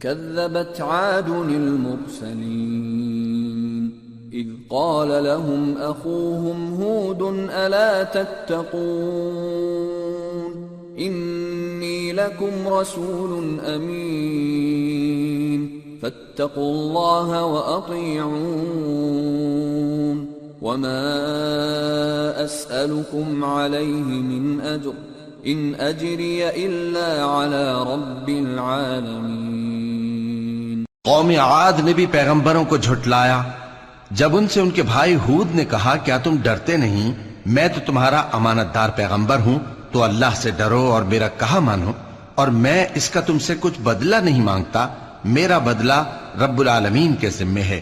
كذبت عاد المرسلين إذ قال لهم أخوهم هود ألا تتقون إني لكم رسول أمين فاتقوا الله وأطيعون وما أسألكم عليه من أجر إن أجري إلا على رب العالمين। कौम आद ने भी पैगंबरों को झुटलाया जब उनसे उनके भाई हूद ने कहा क्या तुम डरते नहीं, मैं तो तुम्हारा अमानतदार पैगंबर हूं, तो अल्लाह से डरो और मेरा कहा मानो, और मैं इसका तुमसे कुछ बदला नहीं मांगता, मेरा बदला रब्बुल आलमीन के जिम्मे है।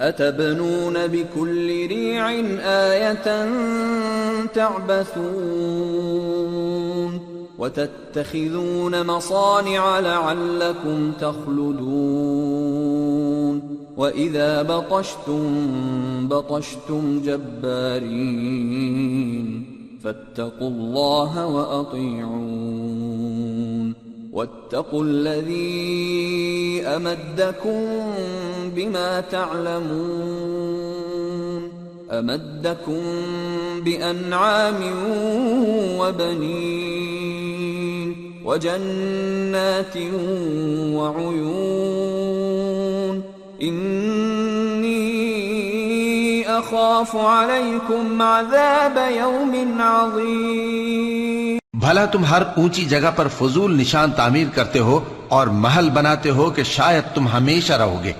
अतबनून बिकुल्लि रीइन आयतन तअबसून वतत्तखिज़ून मसानिअ लअल्लकुम तख़लुदून वइज़ा बतश्तुम जब्बारीन फत्तक़ुल्लाह वअतीऊन वत्तक़ुल्लज़ी अमद्दकुम बिमा तअलमून अमद्दकुम बिअनआमिन वबनीन वजन्नातिन वउयून इन्नी अखाफु अलैकुम अज़ाब यौमिन अज़ीम। भला तुम हर ऊंची जगह पर फजूल निशान तामीर करते हो और महल बनाते हो कि शायद तुम हमेशा रहोगे,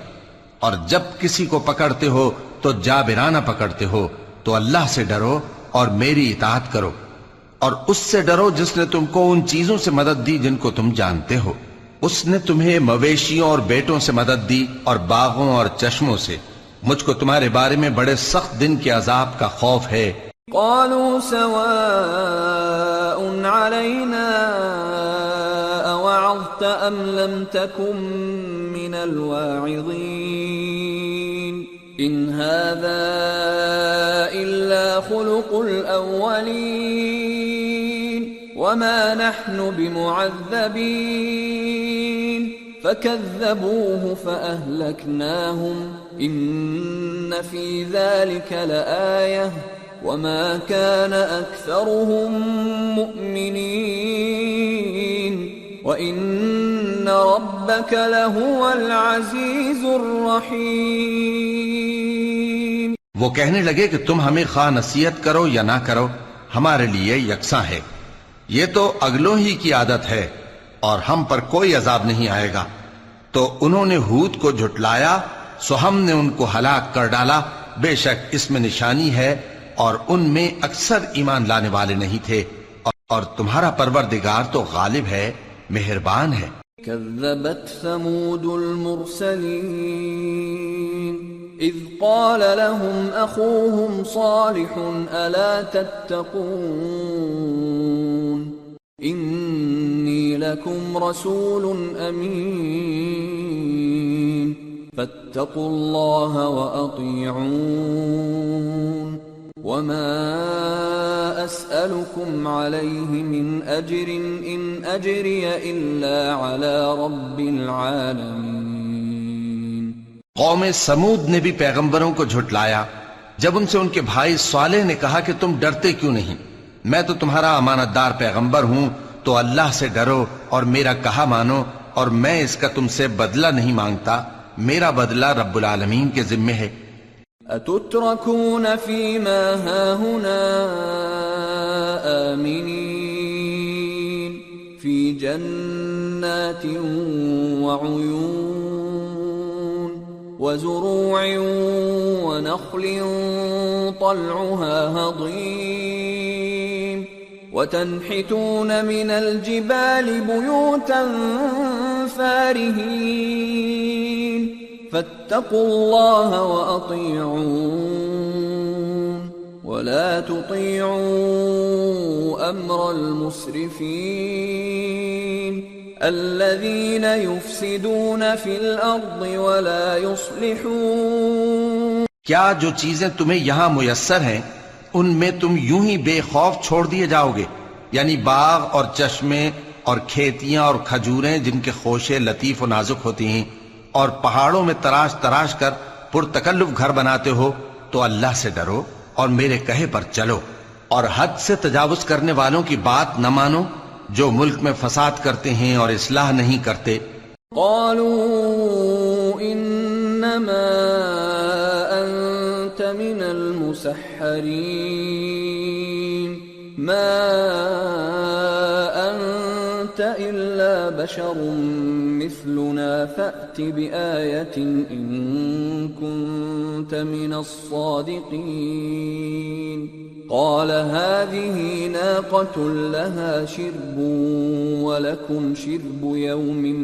और जब किसी को पकड़ते हो तो जाबिराना पकड़ते हो, तो अल्लाह से डरो और मेरी इताअत करो, और उससे डरो जिसने तुमको उन चीजों से मदद दी जिनको तुम जानते हो। उसने तुम्हें मवेशियों और बेटों से मदद दी और बागों और चश्मों से। मुझको तुम्हारे बारे में बड़े सख्त दिन के अजाब का खौफ है। क़ालू सवाउन अलैना अवअज़्त अम लम तकुन मिनल वाइज़ीन इन हाज़ा इल्ला खुलुक़ुल अव्वलीन वमा नहनु बिमुअज़्ज़बीन फकज़्ज़बूहु फअहलकनाहुम इन्न फी ज़ालिक लआयह वमा कान अक्सरुहुम मुअ्मिनीन वइन्न रब्बक लहुवल अज़ीज़ुर रहीम। वो कहने लगे कि तुम हमें खा नसीहत करो या ना करो, हमारे लिए यकसा है। ये तो अगलों ही की आदत है और हम पर कोई अजाब नहीं आएगा। तो उन्होंने हूद को झुटलाया, सो हमने उनको हलाक कर डाला। बेशक इसमें निशानी है और उनमें अक्सर ईमान लाने वाले नहीं थे, और तुम्हारा परवरदिगार तो गालिब है, मेहरबान है। कज़्ज़बत समूदुल मुरसलीन इज़ क़ाल लहुम अख़ूहुम सालिहुन अला तत्तक़ून इन्नी लकुम रसूलुन अमीन फत्तक़ुल्लाह वअतीऊन वमा अस्अलुकुम अलैहि मिन अज्रिन इन अज्रिय इल्ला अला रब्बिल आलमीन। कौम समूद ने भी पैगंबरों को झुटलाया जब उनसे उनके भाई सालेह ने कहा कि तुम डरते क्यों नहीं, मैं तो तुम्हारा अमानतदार पैगंबर हूं, तो अल्लाह से डरो और मेरा कहा मानो, और मैं इसका तुमसे बदला नहीं मांगता, मेरा बदला रब्बुल आलमीन के जिम्मे है। अतुत्रकून फीमा हाहुना आमिनीन फी जन्नातिन वउयून वज़ुरूइन वनख़्लिन तल्उहा हदीम वतन्हितून मिनल जिबालि बुयूतन फारिहीन फत्तक़ुल्लाह वअतीऊन वला तुतीऊ अम्रल मुस्रिफीन अल्लज़ीन युफ़्सिदून फ़िल अर्ज़ि वला युस्लिहून। क्या जो चीजें तुम्हें यहाँ मुयस्सर हैं उनमें तुम यूं ही बेखौफ छोड़ दिए जाओगे, यानी बाग और चश्मे और खेतियां और खजूरें जिनके खोशे लतीफ और नाजुक होती हैं, और पहाड़ों में तराश तराश कर पुरतकल्लुफ घर बनाते हो, तो अल्लाह से डरो और मेरे कहे पर चलो, और हद से तजावुज करने वालों की बात न मानो, जो मुल्क में फसाद करते हैं और इस्लाह नहीं करते। क़ालू इन्नमा अंत मिनल मुसहहरीन मा अंत इल्ला बशरुम मिस्लुना फ़अति बिआयतिन इन कुन्त मिनस सादिक़ीन क़ाल हाज़िही नाक़तुन लहा शिर्बुन वलकुम शिर्बु यौमिन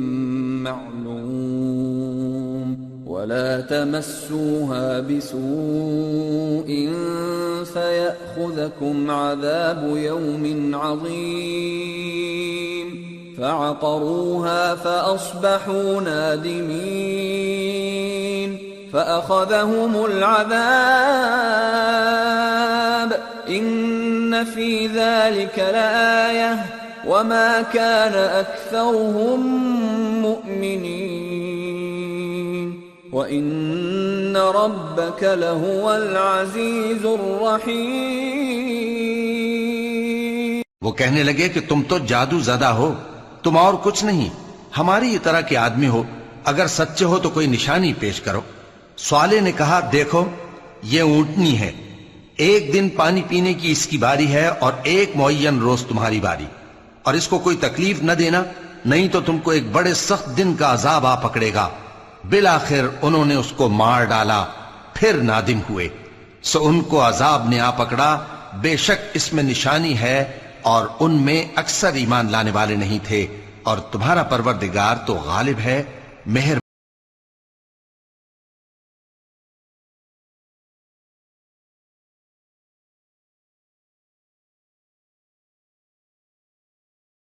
मअलूम वला तमस्सूहा बिसूइन फ़यअख़ुज़कुम अज़ाबु यौमिन अज़ीम फ़अक़रूहा फ़अस्बहू नादिमीन फ़अख़ज़हुमुल अज़ाब इन्न फ़ी ज़ालिक लआयह वमा कान अक्सरुहुम मुअ्मिनीन वइन्न रब्बक लहुवल अज़ीज़ुर रहीम। वो कहने लगे कि तुम तो जादू ज़दा हो, तुम और कुछ नहीं, हमारी ही तरह के आदमी हो, अगर सच्चे हो तो कोई निशानी पेश करो। स्वाले ने कहा, देखो ये ऊंटनी है, एक दिन पानी पीने की इसकी बारी है और एक मुअय्यन रोज तुम्हारी बारी, और इसको कोई तकलीफ न देना, नहीं तो तुमको एक बड़े सख्त दिन का अजाब आ पकड़ेगा। बिलाखिर उन्होंने उसको मार डाला, फिर नादिम हुए, सो उनको अजाब ने आ पकड़ा। बेशक इसमें निशानी है और उनमें अक्सर ईमान लाने वाले नहीं थे, और तुम्हारा परवरदिगार तो गालिब है, मेहर